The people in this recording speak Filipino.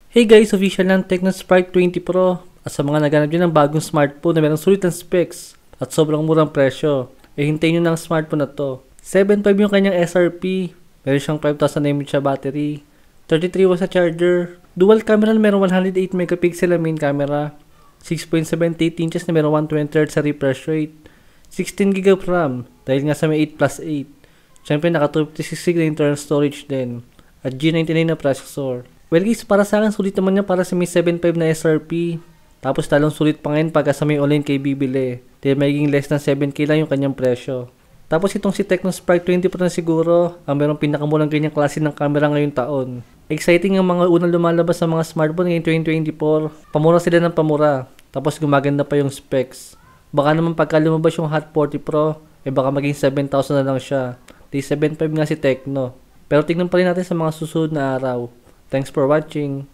Hey guys, official ng Tecno Spark 20 Pro. At sa mga naghanap dyan ng bagong smartphone na merong sulit ng specs at sobrang murang presyo, hintayin nyo ng smartphone na to. 7.5 yung kanyang SRP, meron siyang 5,000 mAh battery, 33 watts sa charger, dual camera na merong 108 megapixel na main camera, 6.78 inches na merong 120Hz sa refresh rate, 16GB of RAM dahil nga sa may 8+8. Siyempre naka 256GB na internal storage din at G99 na processor. Well guys, para sa akin sulit naman niya para sa may 7.5 na SRP. Tapos talong sulit pa ngayon pagka sa may online kay bibili. Dahil magiging less than 7K lang yung kanyang presyo. Tapos itong si Tecno Spark 20 Pro na siguro ang merong pinakamurang ganyang klase ng camera ngayong taon. Exciting ang mga unang lumalabas sa mga smartphone ngayong 2024. Pamura sila ng pamura. Tapos gumaganda pa yung specs. Baka naman pagka lumabas yung Hot 40 Pro, baka maging 7,000 na lang siya. Di 7.5 nga si Tecno. Pero tignan pa rin natin sa mga susunod na araw. Thanks for watching.